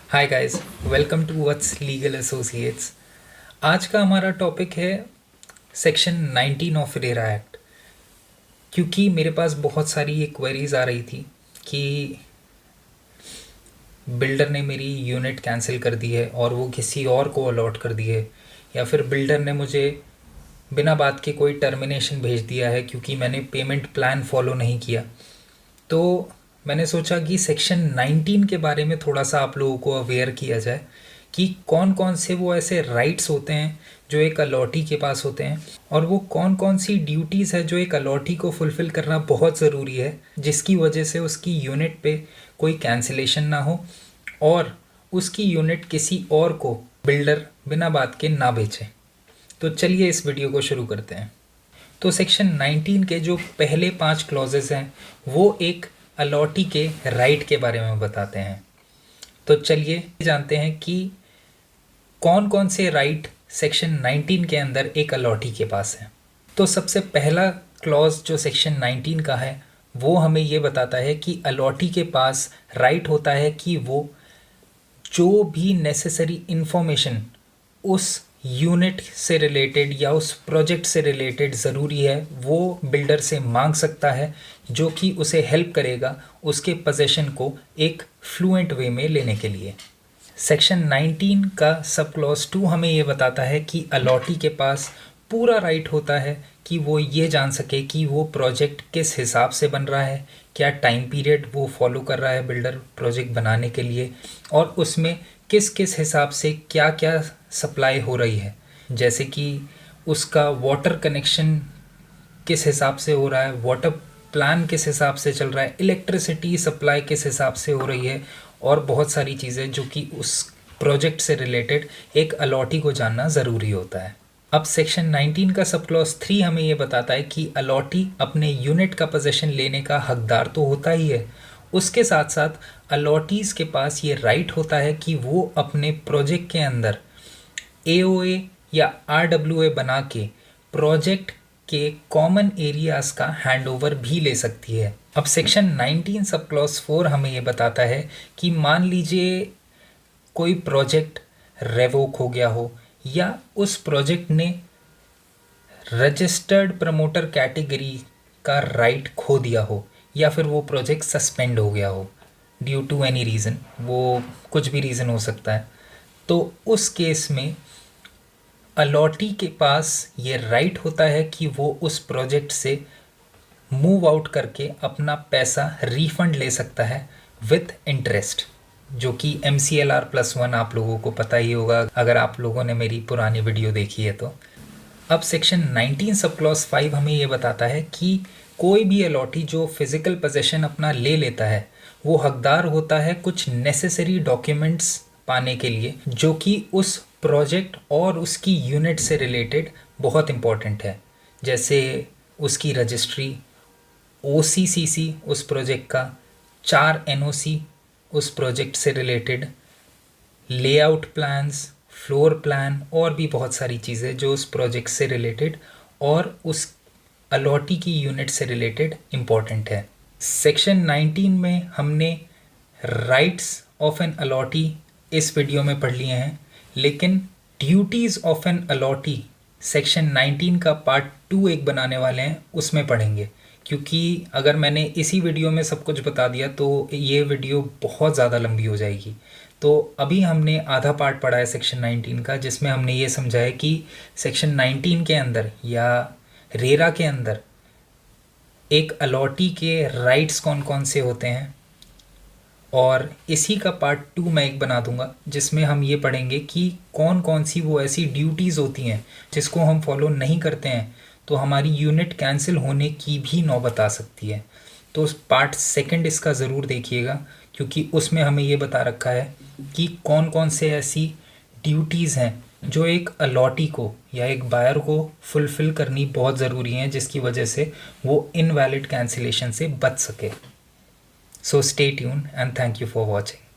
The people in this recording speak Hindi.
Hi guys, welcome to what's legal associates. आज का हमारा टॉपिक है सेक्शन 19 ऑफ रेरा एक्ट। क्योंकि मेरे पास बहुत सारी ये क्वेरीज आ रही थी कि बिल्डर ने मेरी यूनिट कैंसिल कर दी है और वो किसी और को अलॉट कर दी है, या फिर बिल्डर ने मुझे बिना बात के कोई टर्मिनेशन भेज दिया है क्योंकि मैंने पेमेंट प्लान फॉलो नहीं किया। तो मैंने सोचा कि सेक्शन 19 के बारे में थोड़ा सा आप लोगों को अवेयर किया जाए कि कौन कौन से वो ऐसे राइट्स होते हैं जो एक अलॉटी के पास होते हैं, और वो कौन कौन सी ड्यूटीज़ है जो एक अलॉटी को फुलफ़िल करना बहुत ज़रूरी है, जिसकी वजह से उसकी यूनिट पे कोई कैंसिलेशन ना हो और उसकी यूनिट किसी और को बिल्डर बिना बात के ना बेचे। तो चलिए इस वीडियो को शुरू करते हैं। तो सेक्शन 19 के जो पहले 5 क्लॉजेस हैं वो एक अलॉटी के राइट के बारे में बताते हैं। तो चलिए जानते हैं कि कौन कौन से राइट सेक्शन 19 के अंदर एक अलॉटी के पास है। तो सबसे पहला क्लॉज जो सेक्शन 19 का है वो हमें ये बताता है कि अलॉटी के पास राइट होता है कि वो जो भी नेसेसरी इन्फॉर्मेशन उस यूनिट से रिलेटेड या उस प्रोजेक्ट से रिलेटेड ज़रूरी है वो बिल्डर से मांग सकता है, जो कि उसे हेल्प करेगा उसके पोजेशन को एक फ्लुएंट वे में लेने के लिए। सेक्शन 19 का सब क्लॉज 2 हमें ये बताता है कि अलॉटी के पास पूरा राइट होता है कि वो ये जान सके कि वो प्रोजेक्ट किस हिसाब से बन रहा है, क्या टाइम पीरियड वो फॉलो कर रहा है बिल्डर प्रोजेक्ट बनाने के लिए, और उसमें किस किस हिसाब से क्या क्या सप्लाई हो रही है। जैसे कि उसका वाटर कनेक्शन किस हिसाब से हो रहा है, वाटर प्लान किस हिसाब से चल रहा है, इलेक्ट्रिसिटी सप्लाई किस हिसाब से हो रही है, और बहुत सारी चीज़ें जो कि उस प्रोजेक्ट से रिलेटेड एक अलॉटी को जानना ज़रूरी होता है। अब सेक्शन 19 का सब क्लॉज 3 हमें ये बताता है कि अलॉटी अपने यूनिट का पोजेशन लेने का हकदार तो होता ही है, उसके साथ साथ अलॉटीज़ के पास ये राइट होता है कि वो अपने प्रोजेक्ट के अंदर एओए या आरडब्ल्यूए बना के प्रोजेक्ट के कॉमन एरियाज़ का हैंडओवर भी ले सकती है। अब सेक्शन 19 सब क्लॉज 4 हमें ये बताता है कि मान लीजिए कोई प्रोजेक्ट रेवोक हो गया हो, या उस प्रोजेक्ट ने रजिस्टर्ड प्रमोटर कैटेगरी का राइट खो दिया हो, या फिर वो प्रोजेक्ट सस्पेंड हो गया हो ड्यू टू एनी रीज़न, वो कुछ भी रीज़न हो सकता है। तो उस केस में अलॉटी के पास ये राइट होता है कि वो उस प्रोजेक्ट से मूव आउट करके अपना पैसा रिफंड ले सकता है विथ इंटरेस्ट, जो कि MCLR+1 आप लोगों को पता ही होगा अगर आप लोगों ने मेरी पुरानी वीडियो देखी है तो। अब सेक्शन 19 सब क्लॉज 5 हमें ये बताता है कि कोई भी अलॉटी जो फिजिकल पोजेशन अपना ले लेता है वो हकदार होता है कुछ नेसेसरी डॉक्यूमेंट्स पाने के लिए, जो कि उस प्रोजेक्ट और उसकी यूनिट से रिलेटेड बहुत इम्पॉर्टेंट है। जैसे उसकी रजिस्ट्री, OCCC उस प्रोजेक्ट का, 4 NOC उस प्रोजेक्ट से related, layout plans, floor plan, और भी बहुत सारी चीज़ें जो उस प्रोजेक्ट से रिलेटेड और उस अलॉटी की यूनिट से रिलेटेड इम्पॉर्टेंट है। सेक्शन 19 में हमने राइट्स ऑफ एन अलॉटी इस वीडियो में पढ़ लिए हैं, लेकिन duties of an allottee section 19 का पार्ट 2 एक बनाने वाले हैं, उसमें पढ़ेंगे। क्योंकि अगर मैंने इसी वीडियो में सब कुछ बता दिया तो ये वीडियो बहुत ज़्यादा लंबी हो जाएगी। तो अभी हमने आधा पार्ट पढ़ा है सेक्शन 19 का, जिसमें हमने ये समझा है कि सेक्शन 19 के अंदर या रेरा के अंदर एक अलॉटी के राइट्स कौन कौन से होते हैं। और इसी का पार्ट 2 मैं एक बना दूंगा जिसमें हम ये पढ़ेंगे कि कौन कौन सी वो ऐसी ड्यूटीज़ होती हैं जिसको हम फॉलो नहीं करते हैं तो हमारी यूनिट कैंसिल होने की भी नौबत आ सकती है। तो उस पार्ट 2 इसका ज़रूर देखिएगा, क्योंकि उसमें हमें ये बता रखा है कि कौन कौन से ऐसी ड्यूटीज़ हैं जो एक अलॉटी को या एक बायर को फुलफ़िल करनी बहुत ज़रूरी हैं, जिसकी वजह से वो इनवैलिड कैंसिलेशन से बच सके। So stay tuned and thank you for watching.